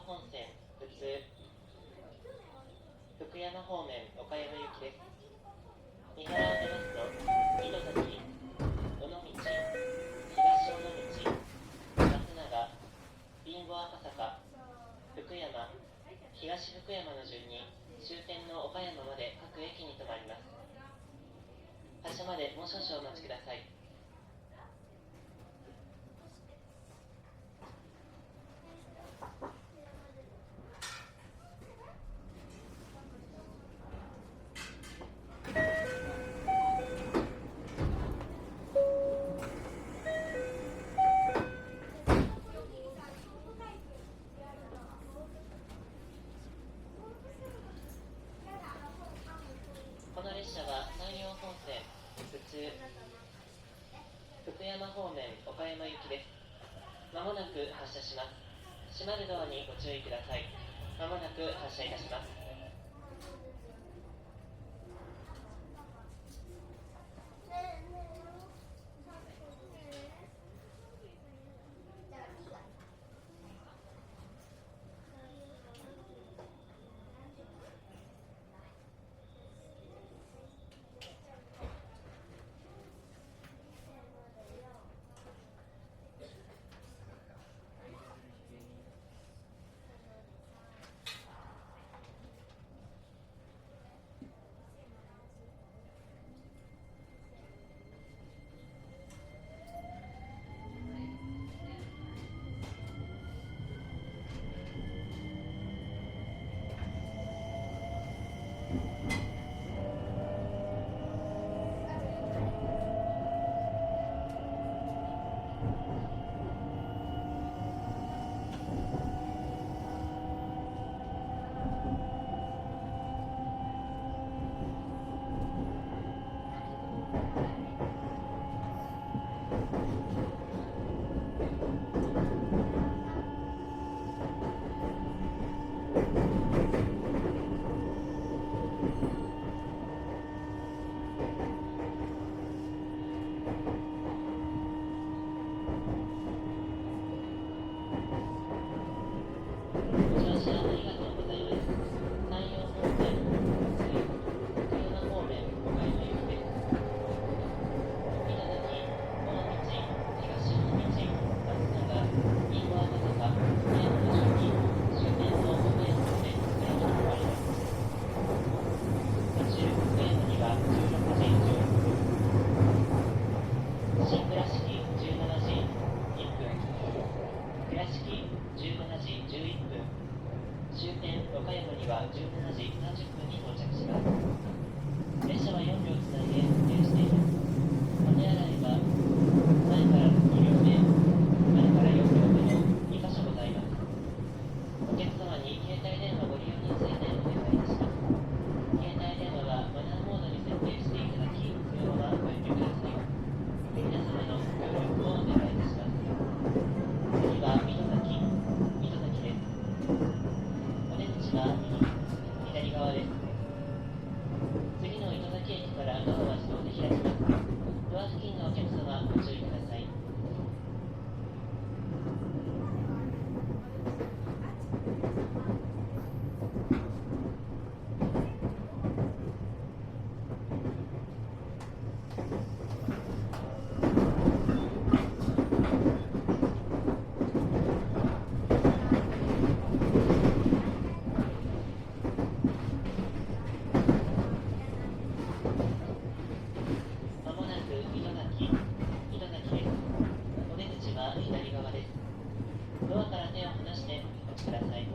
本線普通福山方面岡山行きです。三原を出ますと糸崎、尾道、東尾道、松永、備後赤坂、福山、東福山の順に終点の岡山まで各駅に停まります。発車までもう少々お待ちください。この列車は山陽本線普通福山方面岡山行きです。まもなく発車します。閉まるドアにご注意ください。まもなく発車いたします。終点岡山には17時30分に到着します。列車は4両つないで運転しています。お手洗いは前から2両目、前から4両目の2カ所ございます。お客様に携帯電話ご利用についてお願いいたします。携帯電話はマナーモードに設定していただき、そのままご遠慮ください。皆様のご協力をお願いいたします。次は糸崎です。お出口は左側です。次の糸崎駅からドアは自動で開きます。ドア付近のお客様ご注意ください。まもなく糸崎です。お出口は左側です。ドアから手を離してお待ちください。